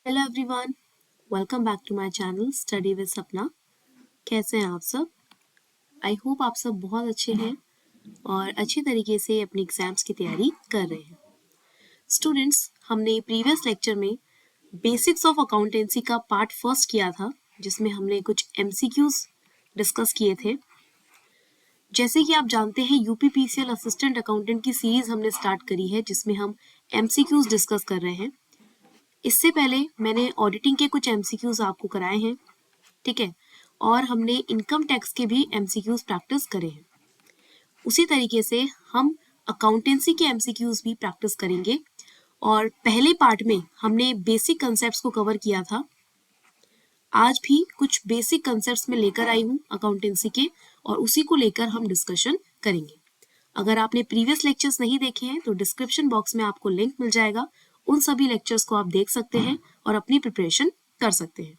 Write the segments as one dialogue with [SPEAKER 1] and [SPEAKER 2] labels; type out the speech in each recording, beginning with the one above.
[SPEAKER 1] Hello everyone, welcome back to my channel study with Sapna. कैसे हैं आप सब? आई होप आप सब बहुत अच्छे हैं और अच्छी तरीके से अपनी एग्जाम्स की तैयारी कर रहे हैं। स्टूडेंट्स, हमने प्रीवियस लेक्चर में बेसिक्स ऑफ अकाउंटेंसी का पार्ट फर्स्ट किया था, जिसमें हमने कुछ एमसीक्यूज डिस्कस किए थे। जैसे कि आप जानते हैं, यूपीपीसीएल असिस्टेंट अकाउंटेंट की सीरीज हमने स्टार्ट करी है, जिसमें हम एमसीक्यूज डिस्कस कर रहे हैं। इससे पहले मैंने ऑडिटिंग के कुछ एमसीक्यूज आपको कराए हैं, ठीक है, और हमने इनकम टैक्स के भी एमसीक्यूज प्रैक्टिस करे हैं। उसी तरीके से हम अकाउंटेंसी के एमसीक्यूज भी प्रैक्टिस करेंगे और पहले पार्ट में हमने बेसिक कंसेप्ट्स को कवर किया था। आज भी कुछ बेसिक कंसेप्ट्स में लेकर आई हूँ अकाउंटेंसी के, और उसी को लेकर हम डिस्कशन करेंगे। अगर आपने प्रीवियस लेक्चर्स नहीं देखे हैं तो डिस्क्रिप्शन बॉक्स में आपको लिंक मिल जाएगा, उन सभी लेक्चर्स को आप देख सकते हैं और अपनी प्रिपरेशन कर सकते हैं।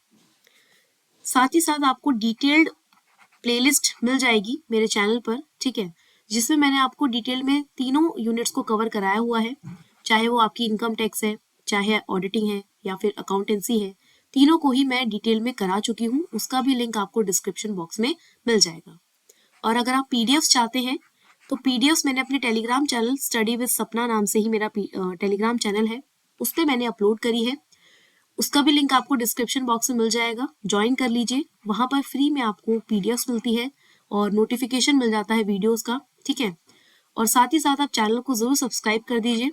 [SPEAKER 1] साथ ही साथ आपको डिटेल्ड प्लेलिस्ट मिल जाएगी मेरे चैनल पर, ठीक है, जिसमें मैंने आपको डिटेल में तीनों यूनिट्स को कवर कराया हुआ है, चाहे वो आपकी इनकम टैक्स है, चाहे ऑडिटिंग है या फिर अकाउंटेंसी है। तीनों को ही मैं डिटेल में करा चुकी हूँ, उसका भी लिंक आपको डिस्क्रिप्शन बॉक्स में मिल जाएगा। और अगर आप पीडीएफ चाहते हैं तो पीडीएफ मैंने अपने टेलीग्राम चैनल स्टडी विद सपना नाम से ही मेरा टेलीग्राम चैनल है, उस पर मैंने अपलोड करी है। उसका भी लिंक आपको डिस्क्रिप्शन बॉक्स में मिल जाएगा, ज्वाइन कर लीजिए। वहां पर फ्री में आपको पीडीएफ मिलती है और नोटिफिकेशन मिल जाता है वीडियोस का, ठीक है। और साथ ही साथ आप चैनल को जरूर सब्सक्राइब कर दीजिए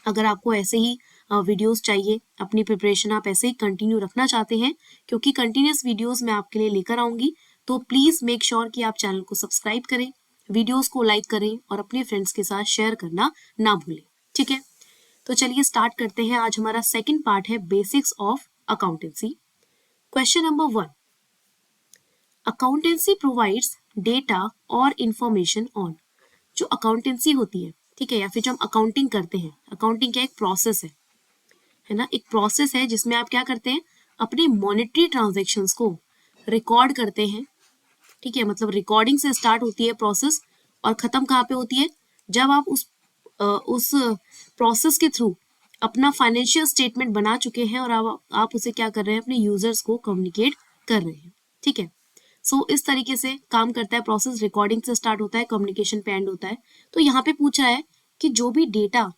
[SPEAKER 1] अगर आपको ऐसे ही वीडियोस चाहिए, अपनी प्रिपरेशन आप ऐसे ही कंटिन्यू रखना चाहते हैं, क्योंकि कंटिन्यूस वीडियोस मैं आपके लिए लेकर आऊंगी। तो प्लीज मेक श्योर कि आप चैनल को सब्सक्राइब करें, वीडियोस को लाइक करें और अपने फ्रेंड्स के साथ शेयर करना ना भूलें, ठीक है। तो चलिए स्टार्ट करते हैं। आज हमारा सेकंड पार्ट है basics of accountancy. Question number 1, accountancy provides data और इंफॉर्मेशन ऑन। जो अकाउंटेंसी होती है, ठीक है, या फिर जो हम अकाउंटिंग करते हैं, अकाउंटिंग क्या एक प्रोसेस है ना, एक प्रोसेस है जिसमें आप क्या करते हैं, अपने मॉनेटरी ट्रांजैक्शंस को रिकॉर्ड करते हैं, ठीक है। मतलब रिकॉर्डिंग से स्टार्ट होती है प्रोसेस और खत्म कहाँ पे होती है, जब आप उस प्रोसेस के थ्रू अपना फाइनेंशियल स्टेटमेंट बना चुके हैं और आप उसे क्या कर रहे हैं, अपने यूजर्स को कम्युनिकेट कर रहे हैं, ठीक है। सो इस तरीके से काम करता है प्रोसेस। रिकॉर्डिंग से स्टार्ट होता है, कम्युनिकेशन पे एंड होता है। तो यहाँ पे पूछ रहा है कि जो भी डेटा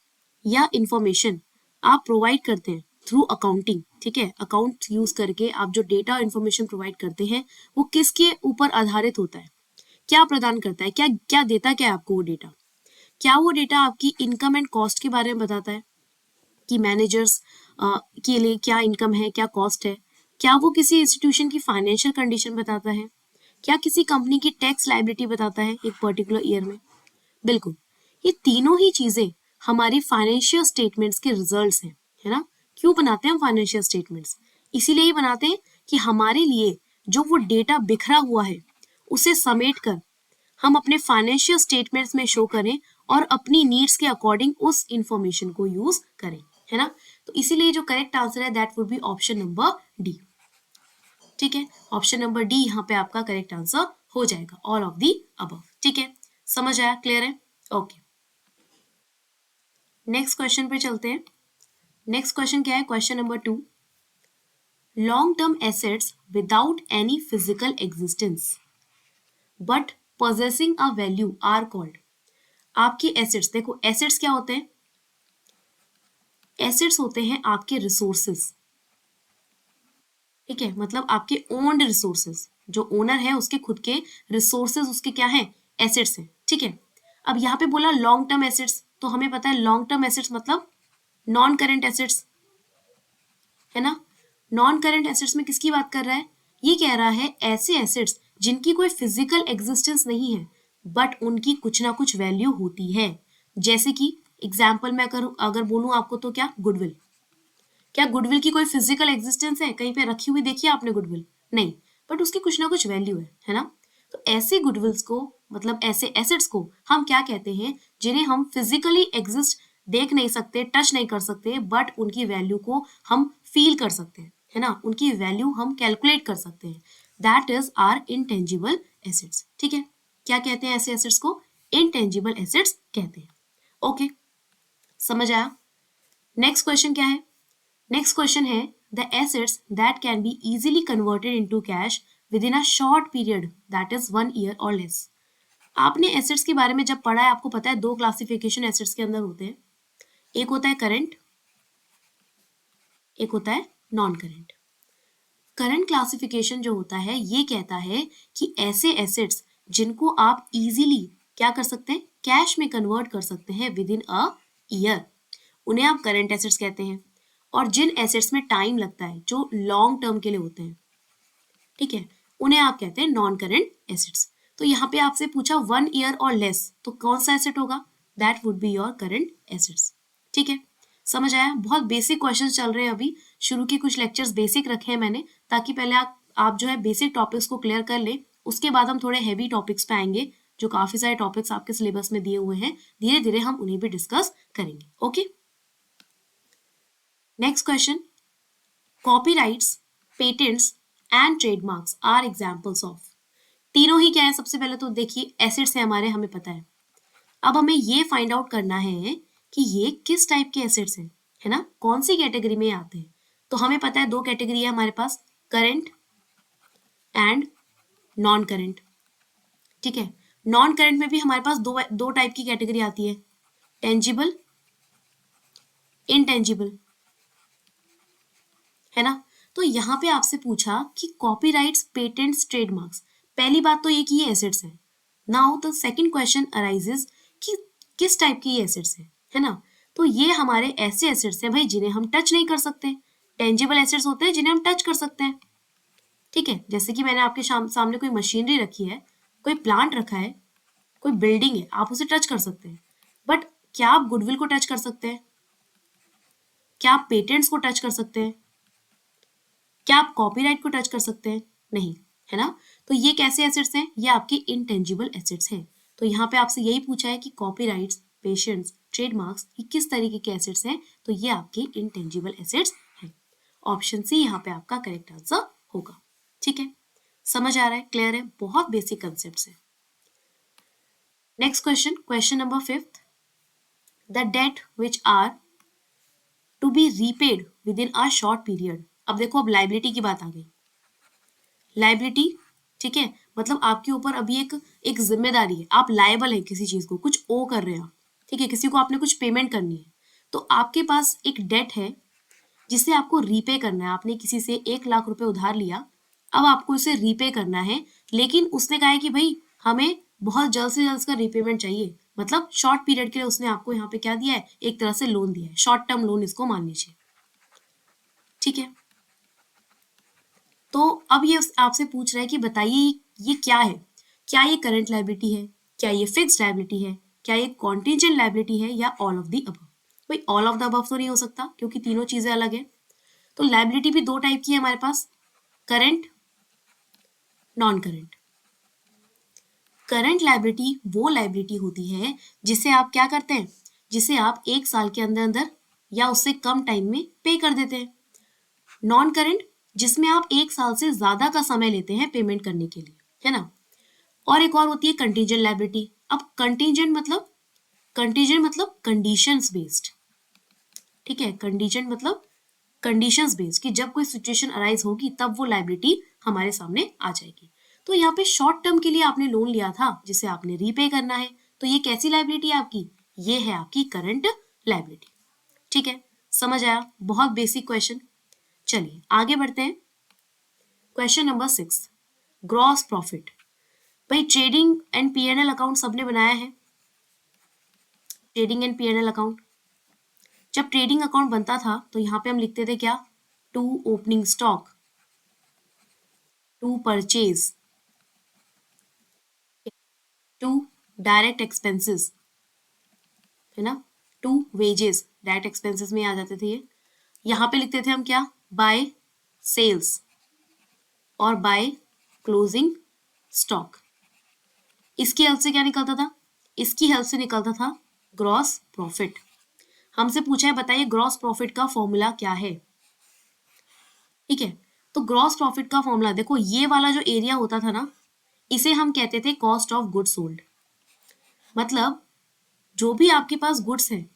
[SPEAKER 1] या इंफॉर्मेशन आप प्रोवाइड करते हैं थ्रू अकाउंटिंग, ठीक है, अकाउंट यूज करके आप जो डेटा और इंफॉर्मेशन प्रोवाइड करते हैं वो किसके ऊपर आधारित होता है, क्या प्रदान करता है, क्या क्या देता क्या है आपको वो डेटा। क्या वो डेटा आपकी इनकम एंड कॉस्ट के बारे में बताता है कि मैनेजर्स के लिए क्या इनकम है, क्या कॉस्ट है। क्या वो किसी इंस्टीट्यूशन की फाइनेंशियल कंडीशन बताता है। क्या किसी कंपनी की टैक्स लायबिलिटी बताता है एक पर्टिकुलर ईयर में। बिल्कुल, ये तीनों ही चीजें हमारी फाइनेंशियल स्टेटमेंट्स के रिजल्ट्स हैं, है ना। क्यों बनाते हैं हम फाइनेंशियल स्टेटमेंट्स? इसीलिए ही बनाते हैं कि हमारे लिए जो वो डेटा बिखरा हुआ है उसे समेट कर हम अपने फाइनेंशियल स्टेटमेंट्स में शो करें और अपनी नीड्स के अकॉर्डिंग उस इंफॉर्मेशन को यूज करें, है ना। तो इसीलिए जो करेक्ट आंसर है that would be option number D, ठीक है। ऑप्शन नंबर डी यहाँ पे आपका करेक्ट आंसर हो जाएगा, ऑल ऑफ दी अबव, ठीक है। समझ आया, क्लियर है? ओके, नेक्स्ट क्वेश्चन पे चलते हैं। नेक्स्ट क्वेश्चन क्या है? Question number 2, long term assets without any physical existence but possessing a value are called। आपके एसेट्स, देखो एसेट्स क्या होते हैं? एसेट्स होते हैं आपके रिसोर्सेस, ठीक है, मतलब आपके ओन्ड रिसोर्सेस। जो ओनर है उसके खुद के रिसोर्सेस उसके क्या है? एसेट्स हैं, ठीक है। अब यहाँ पे बोला लॉन्ग टर्म एसेट्स, तो हमें पता है लॉन्ग टर्म एसेट्स मतलब नॉन करेंट एसेट्स, है ना। नॉन करेंट एसेट्स में किसकी बात कर रहा है? ये कह रहा है ऐसे एसेट्स जिनकी कोई फिजिकल एग्जिस्टेंस नहीं है बट उनकी कुछ ना कुछ वैल्यू होती है। जैसे कि एग्जाम्पल मैं अगर बोलूं आपको तो क्या, गुडविल। क्या गुडविल की कोई फिजिकल एग्जिस्टेंस है? कहीं पे रखी हुई देखी है आपने गुडविल? नहीं, बट उसकी कुछ ना कुछ वैल्यू है ना। तो ऐसे गुडविल्स को, मतलब ऐसे एसेट्स को हम क्या कहते हैं, जिन्हें हम फिजिकली एग्जिस्ट देख नहीं सकते, टच नहीं कर सकते, बट उनकी वैल्यू को हम फील कर सकते हैं, है ना, उनकी वैल्यू हम कैलकुलेट कर सकते हैं। That is are intangible assets, ठीक है। क्या कहते हैं ऐसे एसेट्स को? इनटेंजिबल एसेट्स कहते हैं। ओके, समझ आया? नेक्स्ट क्वेश्चन क्या है? नेक्स्ट क्वेश्चन है the assets that can be easily converted into cash with in a short period that is 1 year और लेस। आपने एसेट्स के बारे में जब पढ़ा है आपको पता है दो क्लासिफिकेशन एसेट्स के अंदर होते हैं, एक होता है करंट, एक होता है नॉन करंट। करंट क्लासिफिकेशन जो होता है ये कहता है कि ऐसे एसेट्स जिनको आप इजीली क्या कर सकते हैं, कैश में कन्वर्ट कर सकते हैं विद इन अ ईयर, उन्हें आप करंट एसेट्स कहते हैं। और जिन एसेट्स में टाइम लगता है, जो लॉन्ग टर्म के लिए होते हैं, ठीक है, उन्हें आप कहते हैं नॉन करंट एसेट्स। तो यहाँ पे आपसे पूछा 1 ईयर और लेस, तो कौन सा एसेट होगा, that would be your current assets. ठीक है, समझ आया। बहुत बेसिक क्वेश्चन चल रहे हैं अभी, शुरू के कुछ लेक्चर्स बेसिक रखे हैं मैंने, ताकि पहले आप जो है बेसिक टॉपिक्स को क्लियर कर लें, उसके बाद हम थोड़े हैवी टॉपिक्स पे आएंगे, जो काफी सारे टॉपिक्स आपके सिलेबस में दिए हुए हैं, धीरे धीरे हम उन्हें भी डिस्कस करेंगे। Okay, next question, copyrights, patents and trademarks are examples of. तीनों ही क्या है, सबसे पहले तो देखिए एसेट्स है हमारे, हमें पता है। अब हमें ये फाइंड आउट करना है कि ये किस टाइप के एसेट्स हैं, है ना, कौन सी कैटेगरी में आते हैं। तो हमें पता है दो कैटेगरी है हमारे पास, करंट एंड नॉन करंट। ठीक है, नॉन करंट में भी हमारे पास दो टाइप की कैटेगरी आती है, टेंजिबल, इनटेंजिबल, है ना। तो यहाँ पे आपसे पूछा कि कॉपीराइट्स, पेटेंट्स, ट्रेडमार्क्स, पहली बात तो ये कि ये एसेट्स हैं। Now the second question arises कि किस टाइप की ये एसेट्स है ना। तो ये हमारे ऐसे एसेट्स हैं भाई जिन्हें हम टच नहीं कर सकते। टेंजिबल एसेट्स होते हैं जिन्हें हम टच कर सकते हैं। ठीक है, जैसे कि मैंने आपके सामने कोई मशीनरी रखी है, कोई प्लांट रखा है, कोई बिल्डिंग है, आप उसे टच कर सकते हैं। बट क्या आप गुडविल को टच कर सकते हैं, क्या आप पेटेंट्स को टच कर सकते हैं, क्या आप कॉपीराइट को टच कर सकते हैं, नहीं, है ना। तो ये कैसे एसेट्स हैं, ये आपके इनटेंजिबल एसेट्स हैं। तो यहाँ पे आपसे यही पूछा है कि कॉपीराइट्स, पेटेंट्स, ट्रेडमार्क्स ये किस तरीके के एसेट्स हैं, तो ये आपके इनटेंजिबल एसेट्स हैं। ऑप्शन सी यहाँ पे आपका करेक्ट आंसर होगा। ठीक है, समझ आ रहा है, क्लियर है, बहुत बेसिक कंसेप्ट है। Next question, question number 5, the debt which are to be repaid within a short period. अब देखो, अब लाइबिलिटी की बात आ गई। लाइबिलिटी, ठीक है, मतलब आपके ऊपर अभी एक जिम्मेदारी है, आप लायबल है किसी चीज को, कुछ ओ कर रहे हैं आप, ठीक है, किसी को आपने कुछ पेमेंट करनी है, तो आपके पास एक डेट है जिसे आपको रीपे करना है। आपने किसी से 1 लाख रुपए उधार लिया, अब आपको इसे रीपे करना है, लेकिन उसने कहा है कि भाई हमें बहुत जल्द से जल्द इसका रीपेमेंट चाहिए, मतलब शॉर्ट पीरियड के लिए उसने आपको यहाँ पे क्या दिया है, एक तरह से लोन दिया है, शॉर्ट टर्म लोन इसको मान लीजिए। ठीक है, तो अब ये आपसे पूछ रहा है कि बताइए ये क्या है, क्या ये करंट लायबिलिटी है, क्या ये फिक्स्ड लायबिलिटी है, क्या ये कॉन्टिजेंट लायबिलिटी है, या ऑल ऑफ द अबव। भाई ऑल ऑफ द अबव तो नहीं हो सकता क्योंकि तीनों चीजें अलग है। तो लायबिलिटी भी दो टाइप की है हमारे पास, current, non current. Current liability वो लायबिलिटी होती है जिसे आप क्या करते हैं, जिसे आप 1 साल के अंदर अंदर या उससे कम टाइम में पे कर देते हैं। नॉन करंट जिसमें आप 1 साल से ज्यादा का समय लेते हैं पेमेंट करने के लिए, है ना। और एक और होती है कंटीजेंट लायबिलिटी। अब कंटीजेंट मतलब कंडीशंस बेस्ड, ठीक है, कंडीजेंट मतलब कंडीशंस बेस्ड, कि जब कोई सिचुएशन अराइज होगी तब वो लायबिलिटी हमारे सामने आ जाएगी। तो यहाँ पे शॉर्ट टर्म के लिए आपने लोन लिया था जिसे आपने रीपे करना है, तो ये कैसी लायबिलिटी है आपकी, ये है आपकी करंट लायबिलिटी। ठीक है, समझ आया, बहुत बेसिक क्वेश्चन। चलिए आगे बढ़ते हैं। Question number 6, gross profit. भाई ट्रेडिंग एंड पीएनएल अकाउंट सबने बनाया है, ट्रेडिंग एंड पीएनएल अकाउंट। जब ट्रेडिंग अकाउंट बनता था तो यहाँ पे हम लिखते थे क्या, to opening stock, to purchase, to direct expenses, है ना, टू वेजेस, डायरेक्ट एक्सपेंसेस में आ जाते थे ये। यहाँ पे लिखते थे हम क्या, बाय सेल्स और बाय क्लोजिंग स्टॉक। इसकी हेल्प से क्या निकलता था, इसकी हेल्प से निकलता था ग्रॉस प्रॉफिट। हमसे पूछा है बताइए ग्रॉस प्रॉफिट का फॉर्मूला क्या है। ठीक है, तो ग्रॉस प्रॉफिट का फॉर्मूला देखो, ये वाला जो एरिया होता था ना, इसे हम कहते थे कॉस्ट ऑफ गुड्स सोल्ड। मतलब जो भी आपके पास गुड्स है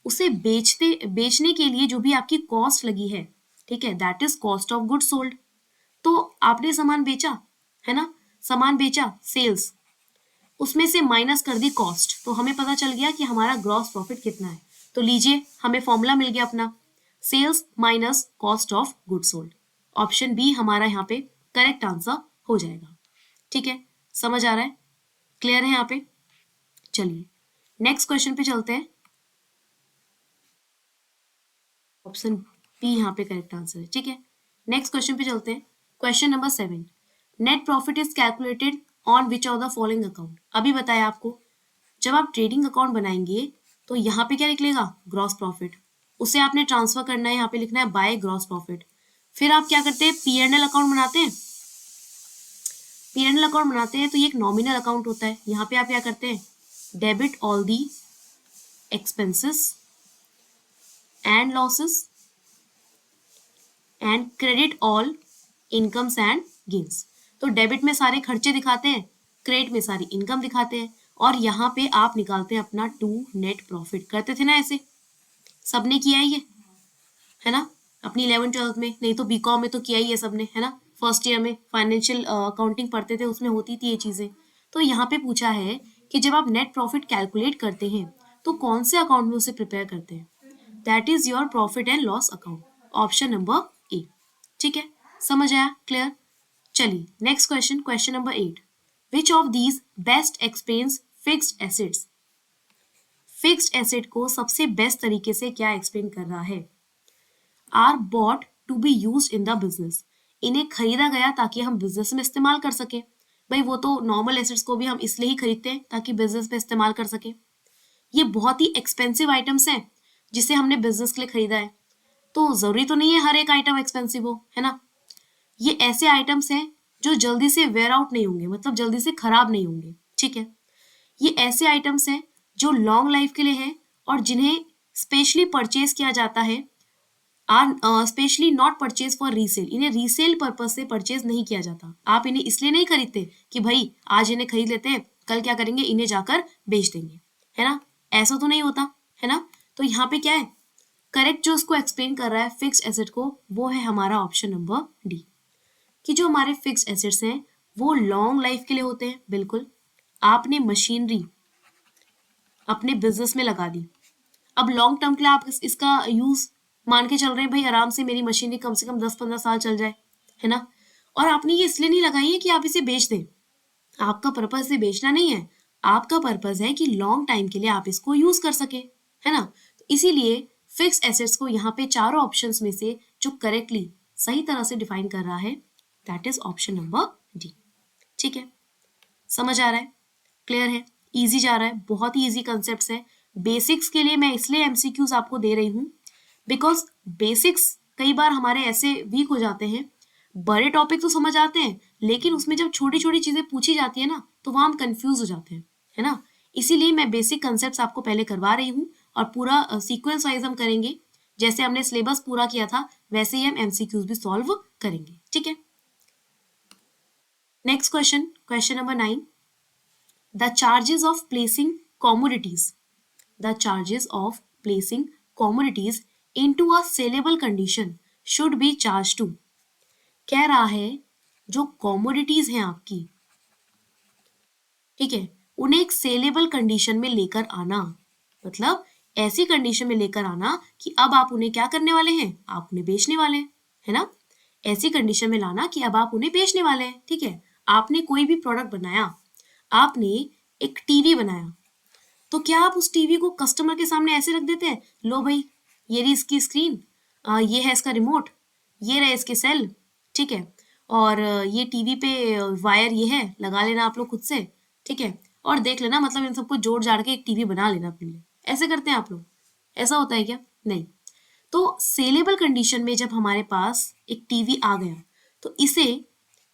[SPEAKER 1] उसे बेचने के लिए जो भी आपकी कॉस्ट लगी है, ठीक है, that is cost of good sold. तो आपने सामान बेचा, है ना, सामान बेचा, सेल्स, उसमें से माइनस कर दी कॉस्ट, तो हमें पता चल गया कि हमारा ग्रॉस प्रॉफिट कितना है। तो लीजिए, हमें फॉर्मूला मिल गया अपना, sales minus cost of good sold. Option B हमारा यहाँ पे करेक्ट आंसर हो जाएगा। ठीक है, समझ आ रहा है, क्लियर है यहाँ पे? चलिए नेक्स्ट क्वेश्चन पे चलते हैं। ऑप्शन बी यहाँ पे करेक्ट आंसर है। ठीक है, नेक्स्ट क्वेश्चन पे चलते हैं। Question number 7, net profit is calculated on which of the following account. अभी बताया आपको, जब आप ट्रेडिंग अकाउंट बनाएंगे तो यहाँ पे क्या निकलेगा, ग्रॉस प्रॉफिट, उसे आपने ट्रांसफर करना है, यहाँ पे लिखना है बाय ग्रॉस प्रॉफिट। फिर आप क्या करते हैं, P&L अकाउंट बनाते हैं। P&L अकाउंट बनाते हैं तो ये एक नॉमिनल अकाउंट होता है। यहाँ पे आप क्या करते हैं, debit all the expenses and losses and credit all incomes and gains. तो डेबिट में सारे खर्चे दिखाते हैं, क्रेडिट में सारी इनकम दिखाते हैं, और यहाँ पे आप निकालते हैं अपना टू नेट प्रॉफिट। करते थे ना ऐसे, सबने किया ही है ना, अपनी 11th-12th में, नहीं तो बीकॉम में तो किया ही है सबने, है ना, फर्स्ट ईयर में फाइनेंशियल अकाउंटिंग पढ़ते थे, उसमें होती थी ये चीजें। तो यहाँ पे पूछा है कि जब आप नेट प्रॉफिट कैलकुलेट करते हैं तो कौन से अकाउंट में उसे प्रिपेयर करते हैं, that is your profit and loss account, option number ए। ठीक है, समझ आया, क्लियर? चलिए next question, question number 8, which of these best explains fixed assets. Fixed asset को सबसे बेस्ट तरीके से क्या एक्सप्लेन कर रहा है, are bought to be use in the business, इन्हें खरीदा गया ताकि हम बिजनेस में इस्तेमाल कर सके। भाई वो तो नॉर्मल एसेट्स को भी हम इसलिए ही खरीदते हैं ताकि बिजनेस में इस्तेमाल कर सके। ये बहुत ही एक्सपेंसिव आइटम्स हैं जिसे हमने बिजनेस के लिए खरीदा है, तो जरूरी तो नहीं है हर एक आइटम एक्सपेंसिव हो, है ना। ये ऐसे आइटम्स हैं जो जल्दी से वेयर आउट नहीं होंगे, मतलब जल्दी से खराब नहीं होंगे। ठीक है, ये ऐसे आइटम्स हैं जो लॉन्ग लाइफ के लिए हैं और जिन्हें स्पेशली परचेज किया जाता है, are specially not purchase for resale, इन्हें रीसेल पर्पज से परचेज नहीं किया जाता। आप इन्हें इसलिए नहीं खरीदते कि भाई आज इन्हें खरीद लेते हैं, कल क्या करेंगे, इन्हें जाकर बेच देंगे, है ना, ऐसा तो नहीं होता, है ना। तो यहाँ पे क्या है, करेक्ट जो उसको एक्सप्लेन कर रहा है फिक्स्ड एसेट को, वो है हमारा ऑप्शन नंबर डी, कि जो हमारे फिक्स्ड एसेट्स हैं वो लॉन्ग लाइफ के लिए होते हैं। बिल्कुल, आपने मशीनरी अपने बिजनेस में लगा दी, अब लॉन्ग टर्म के लिए आप इसका यूज मान के चल रहे हैं, भाई आराम से मेरी मशीनरी कम से कम 10-15 साल चल जाए, है ना। और आपने ये इसलिए नहीं लगाई है कि आप इसे बेच दें, आपका पर्पज इसे बेचना नहीं है, आपका पर्पज है कि लॉन्ग टाइम के लिए आप इसको यूज कर सके, है ना। तो इसीलिए फिक्स्ड एसेट्स को यहाँ पे चारों ऑप्शंस में से जो करेक्टली सही तरह से डिफाइन कर रहा है, that is option number D. ठीक है, समझ आ रहा है, क्लियर है, इजी जा रहा है, बहुत ही इजी कंसेप्ट्स है। बेसिक्स के लिए मैं इसलिए एमसीक्यूज आपको दे रही हूँ बिकॉज बेसिक्स कई बार हमारे ऐसे वीक हो जाते हैं, बड़े टॉपिक तो समझ आते हैं लेकिन उसमें जब छोटी छोटी चीजें पूछी जाती है ना तो वहां हम कंफ्यूज हो जाते हैं, है ना। इसीलिए मैं बेसिक कंसेप्ट्स आपको पहले करवा रही हूँ और पूरा सीक्वेंस वाइज हम करेंगे, जैसे हमने सिलेबस पूरा किया था वैसे ही हम एमसीक्यूज भी सॉल्व करेंगे। ठीक है, next question, question number 9, the charges of placing commodities, the charges of placing commodities into a saleable condition should be charged to। कह रहा है जो कॉमोडिटीज हैं आपकी, ठीक है, उन्हें एक सेलेबल कंडीशन में लेकर आना, मतलब ऐसी कंडीशन में लेकर आना कि अब आप उन्हें क्या करने वाले हैं, आप उन्हें बेचने वाले हैं, है ना। ऐसी कंडीशन में लाना कि अब आप उन्हें बेचने वाले हैं। ठीक है, आपने कोई भी प्रोडक्ट बनाया, आपने एक टीवी बनाया, तो क्या आप उस टीवी को कस्टमर के सामने ऐसे रख देते हैं, लो भाई ये रही इसकी स्क्रीन, ये है इसका रिमोट, ये रहे इसके सेल, ठीक है, और ये टीवी पे वायर ये है, लगा लेना आप लोग खुद से, ठीक है, और देख लेना, मतलब इन सबको जोड़ जाड़ के एक टीवी बना लेना अपने लिए। ऐसे करते हैं आप लोग, ऐसा होता है क्या? नहीं। तो सेलेबल कंडीशन में जब हमारे पास एक टीवी आ गया तो इसे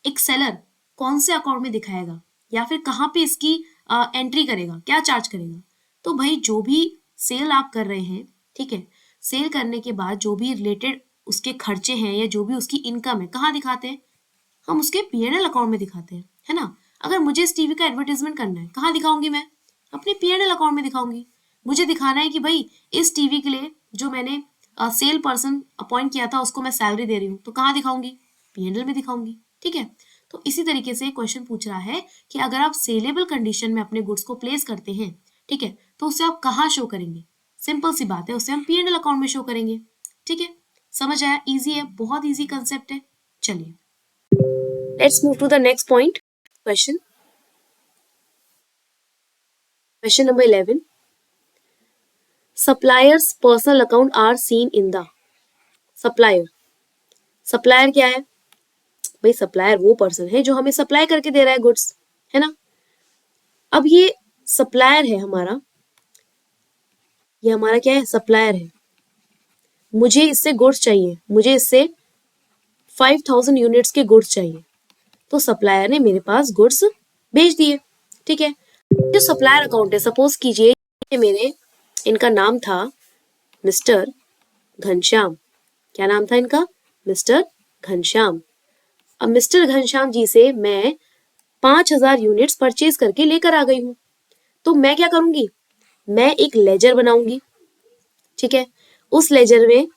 [SPEAKER 1] एक सेलर कौन से अकाउंट में दिखाएगा या फिर कहाँ पे इसकी एंट्री करेगा, क्या चार्ज करेगा? तो भाई जो भी सेल आप कर रहे हैं, ठीक है, सेल करने के बाद जो भी रिलेटेड उसके खर्चे हैं या जो भी उसकी इनकम है, कहाँ दिखाते हैं? हम उसके P&L अकाउंट में दिखाते हैं, है ना। अगर मुझे इस टीवी का एडवर्टाइजमेंट करना है, कहाँ दिखाऊंगी मैं? अपने P&L अकाउंट में दिखाऊंगी। मुझे दिखाना है कि भाई इस टीवी के लिए जो मैंने सेल पर्सन अपॉइंट किया था उसको मैं सैलरी दे रही हूँ, तो कहाँ दिखाऊंगी? P&L में दिखाऊंगी, ठीक है। तो इसी तरीके से क्वेश्चन पूछ रहा है कि अगर आप सेलेबल कंडीशन में अपने गुड्स को प्लेस करते हैं, ठीक है, तो उसे आप कहाँ शो करेंगे? सिंपल सी बात है, उसे हम P&L अकाउंट में शो करेंगे, ठीक है। समझ आया? इजी है, बहुत इजी कंसेप्ट है। चलिए, let's move to the next point. Question number 11, suppliers personal account are seen in the. Supplier क्या है भाई? सप्लायर वो पर्सन है जो हमें सप्लाई करके दे रहा है गुड्स, है ना। अब ये सप्लायर है हमारा, ये हमारा क्या है? सप्लायर है। मुझे इससे गुड्स चाहिए, मुझे इससे 5000 यूनिट्स के गुड्स चाहिए, तो सप्लायर ने मेरे पास गुड्स भेज दिए, ठीक है। जो सप्लायर अकाउंट है, सपोज कीजिए मेरे, इनका नाम था मिस्टर घनश्याम। क्या नाम था इनका? मिस्टर घनश्याम। अब मिस्टर घनश्याम जी से मैं 5000 यूनिट्स परचेज करके लेकर आ गई हूं, तो मैं क्या करूंगी? मैं एक लेजर बनाऊंगी, ठीक है। उस लेजर में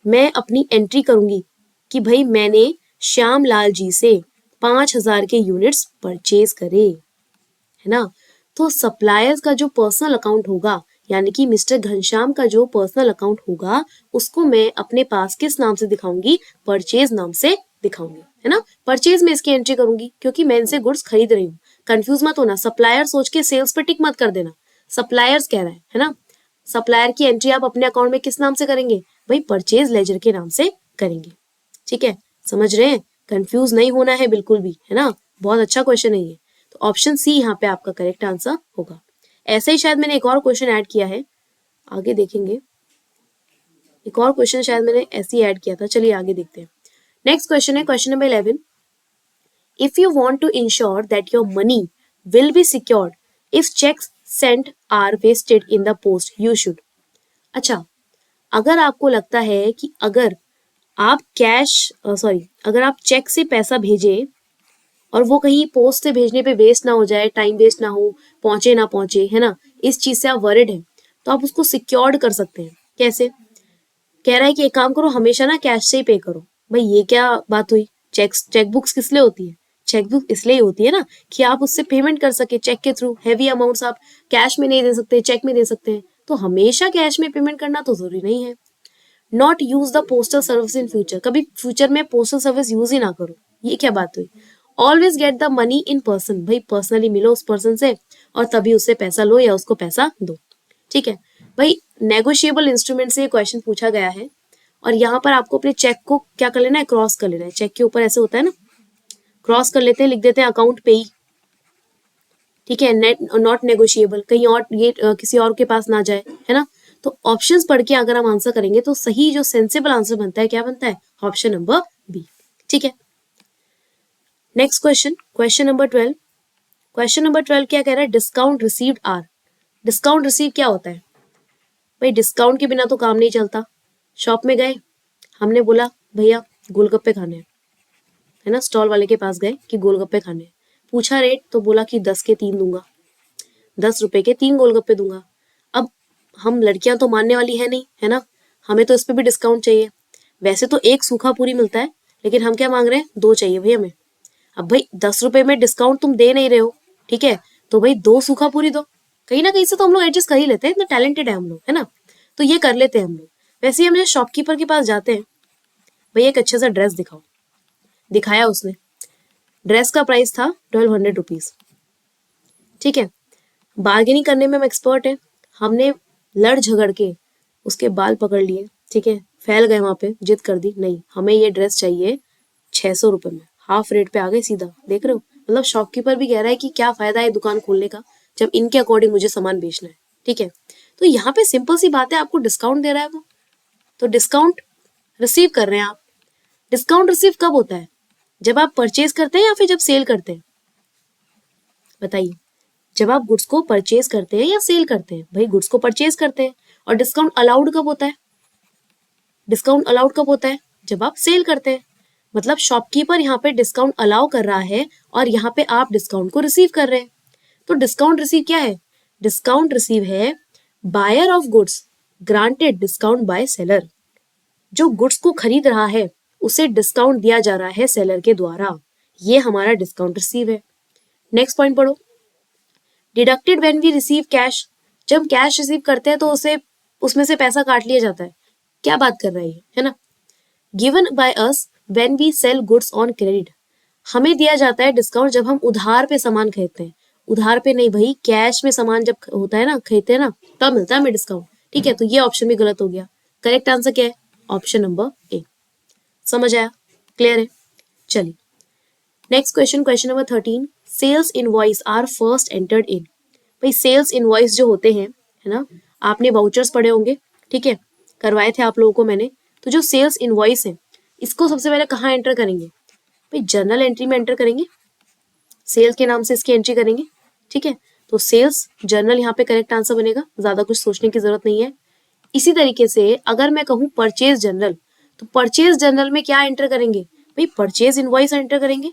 [SPEAKER 1] मैं अपनी एंट्री करूंगी कि भाई मैंने श्याम लाल जी से 5000 के यूनिट्स परचेज करे, है ना। तो सप्लायर्स का जो पर्सनल अकाउंट होगा, यानी कि मिस्टर घनश्याम का जो पर्सनल अकाउंट होगा, उसको मैं अपने पास किस नाम से दिखाऊंगी? परचेज नाम से दिखाऊंगी, है ना। परचेज में इसकी एंट्री करूंगी क्योंकि मैं इनसे गुड्स खरीद रही हूँ। कंफ्यूज मत होना, सप्लायर सोच के सेल्स पे टिक मत कर देना, सप्लायर्स कह रहा है ना। सप्लायर की एंट्री आप अपने अकाउंट में किस नाम से करेंगे? भाई परचेज लेजर के नाम से करेंगे, ठीक है। समझ रहे हैं? कंफ्यूज नहीं होना है बिल्कुल भी, है ना। बहुत अच्छा क्वेश्चन है ये। तो ऑप्शन सी यहाँ पे आपका करेक्ट आंसर होगा। ऐसे ही शायद मैंने एक और क्वेश्चन ऐड किया है, आगे देखेंगे। एक और क्वेश्चन शायद मैंने ऐसे ही ऐड किया था, चलिए आगे देखते हैं। नेक्स्ट क्वेश्चन है question number 11, if you want to ensure that your money will be secured if cheques sent are wasted in the post you should. अच्छा, अगर आपको लगता है कि अगर आप अगर आप चेक से पैसा भेजें और वो कहीं पोस्ट से भेजने पे वेस्ट ना हो जाए, टाइम वेस्ट ना हो, पहुंचे ना पहुंचे, है ना, इस चीज से आप वरिड हैं, तो आप उसको सिक्योर्ड कर सकते हैं। कैसे? कह रहा है कि एक काम करो, हमेशा ना कैश से ही पे करो। भाई ये क्या बात हुई? चेकबुक्स किस लिए होती है? चेकबुक इसलिए होती है ना कि आप उससे पेमेंट कर सके चेक के थ्रू। हैवी अमाउंट्स आप कैश में नहीं दे सकते, चेक में दे सकते हैं, तो हमेशा कैश में पेमेंट करना तो जरूरी नहीं है। Not use the postal service in future, कभी फ्यूचर में पोस्टल सर्विस यूज ही ना करो, ये क्या बात हुई? Always get the money in person, भाई पर्सनली मिलो उस पर्सन से और तभी उससे पैसा लो या उसको पैसा दो, ठीक है। भाई नेगोशिएबल इंस्ट्रूमेंट से ये क्वेश्चन पूछा गया है और यहाँ पर आपको अपने चेक को क्या कर लेना है? क्रॉस कर लेना है। चेक के ऊपर ऐसे होता है ना, क्रॉस कर लेते हैं, लिख देते हैं अकाउंट पेई, ठीक है। नेट नॉट नेगोशिएबल, कहीं और ये किसी और के पास ना जाए, है ना। तो ऑप्शंस पढ़ के अगर हम आंसर करेंगे तो सही जो सेंसिबल आंसर बनता है क्या बनता है? ऑप्शन नंबर बी, ठीक है। Next question, question number 12। Question number 12 क्या कह रहा है? Discount received are. Discount receive क्या होता है? भाई डिस्काउंट के बिना तो काम नहीं चलता। शॉप में गए, हमने बोला भैया गोलगप्पे खाने हैं, है ना, स्टॉल वाले के पास गए कि गोलगप्पे खाने हैं, पूछा रेट तो बोला कि 10 के 3 दूंगा, 10 रुपए के 3 गोलगप्पे दूंगा। अब हम लड़कियां तो मानने वाली है नहीं, है ना, हमें तो इस पे भी डिस्काउंट चाहिए। वैसे तो एक सूखा पूरी मिलता है, लेकिन हम क्या मांग रहे हैं? 2 चाहिए भाई हमें। अब भाई 10 रुपए में डिस्काउंट तुम दे नहीं रहे हो, ठीक है, तो भाई 2 सूखा पूरी दो। कहीं ना कहीं से तो हम लोग एडजस्ट कर ही लेते हैं, इतना टैलेंटेड है हम लोग, है ना, तो ये कर लेते हैं हम लोग। वैसे ही हम जो शॉपकीपर के पास जाते हैं, भैया एक अच्छा सा ड्रेस दिखाओ, दिखाया उसने, ड्रेस का प्राइस था 1200 रुपीज, ठीक है। बार्गेनिंग करने में हम एक्सपर्ट है, हमने लड़ झगड़ के उसके बाल पकड़ लिए, ठीक है, फैल गए वहां पे, जिद कर दी, नहीं हमें ये ड्रेस चाहिए 600 रुपए में, हाफ रेट पे आ गए सीधा। देख रहे हो, मतलब शॉपकीपर भी कह रहा है कि क्या फायदा है दुकान खोलने का जब इनके अकॉर्डिंग मुझे सामान बेचना है, ठीक है। तो यहाँ पे सिंपल सी बात है, आपको डिस्काउंट दे रहा है वो, तो डिस्काउंट रिसीव कर रहे हैं आप। डिस्काउंट रिसीव कब होता है? जब आप परचेज करते हैं या फिर जब सेल करते हैं? बताइए। जब आप गुड्स को परचेज करते हैं या सेल करते हैं? भाई गुड्स को परचेज करते हैं। और डिस्काउंट अलाउड कब होता है? डिस्काउंट अलाउड कब होता है? जब आप सेल करते हैं। मतलब शॉपकीपर यहाँ पे डिस्काउंट अलाउ कर रहा है और यहाँ पे आप डिस्काउंट को रिसीव कर रहे हैं। तो डिस्काउंट रिसीव क्या है? डिस्काउंट रिसीव है buyer of goods, granted discount by seller, जो गुड्स को खरीद रहा है उसे डिस्काउंट दिया जा रहा है सेलर के द्वारा, ये हमारा डिस्काउंट रिसीव है। नेक्स्ट पॉइंट पढ़ो, deducted when we receive cash, जब हम कैश रिसीव करते हैं तो उसे उसमें से पैसा काट लिया जाता है। क्या बात कर रही है ना। Given by us when we sell goods on credit, हमें दिया जाता है डिस्काउंट जब हम उधार पे सामान खरीदते हैं। उधार पे नहीं भाई, कैश में सामान जब होता है ना, खरीदते हैं ना, तब मिलता है हमें डिस्काउंट। ठीक है, तो ये ऑप्शन भी गलत हो गया। करेक्ट आंसर क्या है? Option number A. समझ आया? क्लियर है? चलिए next question, question number 13, sales invoice are first entered in. भाई सेल्स इनवॉइस जो होते हैं, है ना, आपने वाउचर्स पढ़े होंगे, ठीक है, करवाए थे आप लोगों को मैंने। तो जो सेल्स इनवॉइस है इसको सबसे पहले कहाँ एंटर करेंगे? भाई जर्नल एंट्री में एंटर करेंगे, सेल्स के नाम से इसकी एंट्री करेंगे। ठीक है, तो सेल्स जर्नल यहाँ पे करेक्ट आंसर बनेगा, ज्यादा कुछ सोचने की जरूरत नहीं है। इसी तरीके से अगर मैं कहूँ परचेज जर्नल, तो परचेज जर्नल में क्या एंटर करेंगे? भाई परचेज इनवॉइस एंटर करेंगे।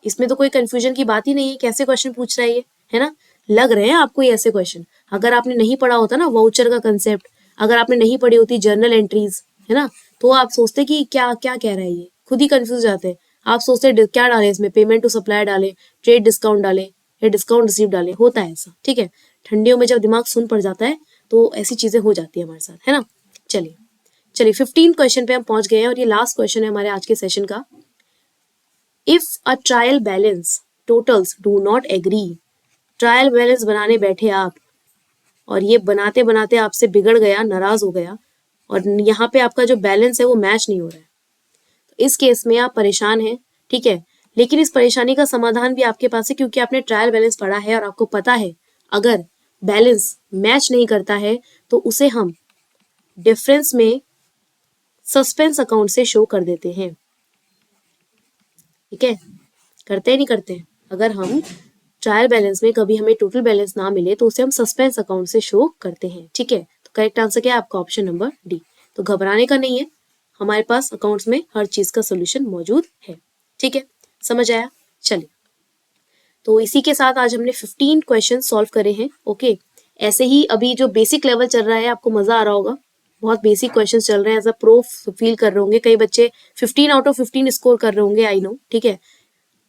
[SPEAKER 1] इसमें तो कोई कंफ्यूजन की बात ही नहीं है। कैसे क्वेश्चन पूछ रहा है ये, है ना? लग रहे हैं आपको ये ऐसे क्वेश्चन? अगर आपने नहीं पढ़ा होता ना वाउचर का कंसेप्ट, अगर आपने नहीं पढ़ी होती जर्नल एंट्रीज, है ना, तो आप सोचते कि क्या क्या कह रहा है ये, खुद ही कंफ्यूज जाते हैं। आप सोचते क्या डाले इसमें, पेमेंट टू सप्लायर डाले, ट्रेड डिस्काउंट डाले, या डिस्काउंट रिसीव डाले, होता है ऐसा। ठीक है, ठंडियों में जब दिमाग सुन पड़ जाता है तो ऐसी चीजें हो जाती है हमारे साथ, है ना। चलिए चलिए 15 क्वेश्चन पे हम पहुंच गए हैं और ये लास्ट क्वेश्चन है हमारे आज के सेशन का। If a trial balance totals do not agree, trial balance बनाने बैठे आप और ये बनाते बनाते आपसे बिगड़ गया, नाराज हो गया, और यहाँ पे आपका जो बैलेंस है वो मैच नहीं हो रहा है, तो इस केस में आप परेशान हैं। ठीक है, लेकिन इस परेशानी का समाधान भी आपके पास है, क्योंकि आपने ट्रायल बैलेंस पढ़ा है और आपको पता है अगर बैलेंस मैच नहीं करता है तो उसे हम डिफरेंस में सस्पेंस अकाउंट से शो कर देते हैं। ठीक है, करते हैं नहीं करते हैं? अगर हम ट्रायल बैलेंस में कभी हमें टोटल बैलेंस ना मिले तो उसे हम सस्पेंस अकाउंट से शो करते हैं। ठीक है, तो करेक्ट आंसर क्या है आपका? Option number D. तो घबराने का नहीं है, हमारे पास अकाउंट्स में हर चीज का सोल्यूशन मौजूद है। ठीक है, समझ आया? चलिए, तो इसी के साथ आज हमने 15 क्वेश्चन सॉल्व करे हैं। ओके, ऐसे ही अभी जो बेसिक लेवल चल रहा है आपको मजा आ रहा होगा, बहुत बेसिक क्वेश्चन चल रहे हैं, एज अ प्रो फील कर रहे होंगे। कई बच्चे 15 आउट ऑफ 15 स्कोर कर रहे होंगे, आई नो। ठीक है,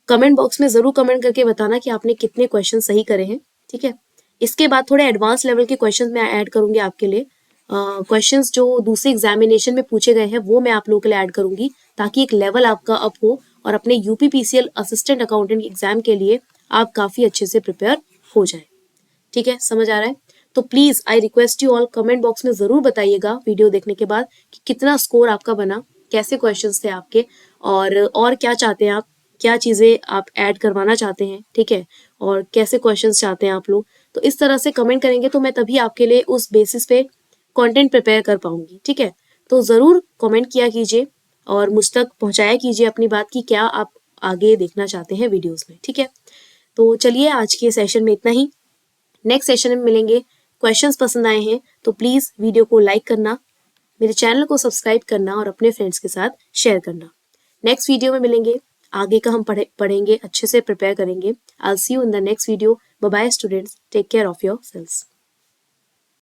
[SPEAKER 1] कमेंट बॉक्स में जरूर कमेंट करके बताना कि आपने कितने क्वेश्चन सही करे हैं। ठीक है, इसके बाद थोड़े एडवांस लेवल के क्वेश्चंस मैं ऐड करूंगी आपके लिए। क्वेश्चंस जो दूसरे एग्जामिनेशन में पूछे गए हैं वो मैं आप लोगों के लिए ऐड करूंगी, ताकि एक लेवल आपका अप हो और अपने यूपीपीसीएल असिस्टेंट अकाउंटेंट एग्जाम के लिए आप काफी अच्छे से प्रिपेयर हो जाए। ठीक है, समझ आ रहा है? तो please I request you all, comment box में जरूर बताइएगा वीडियो देखने के बाद कि कितना स्कोर आपका बना, कैसे क्वेश्चंस थे आपके, और क्या चाहते हैं आप, क्या चीजें आप ऐड करवाना चाहते हैं। ठीक है, और कैसे क्वेश्चंस चाहते हैं आप लोग। तो इस तरह से कमेंट करेंगे तो मैं तभी आपके लिए उस बेसिस पे कंटेंट प्रिपेयर कर पाऊंगी। ठीक है, तो जरूर कमेंट किया कीजिए और मुझ तक पहुंचाया कीजिए अपनी बात की क्या आप आगे देखना चाहते हैं वीडियोस में। ठीक है, तो चलिए आज के सेशन में इतना ही। नेक्स्ट सेशन में मिलेंगे। क्वेश्चंस पसंद आए हैं तो प्लीज वीडियो को लाइक करना, मेरे चैनल को सब्सक्राइब करना और अपने फ्रेंड्स के साथ शेयर करना। नेक्स्ट वीडियो में मिलेंगे, आगे का हम पढ़ेंगे, अच्छे से प्रिपेयर करेंगे। I will see you in the next video. Bye bye students, take care of your selves.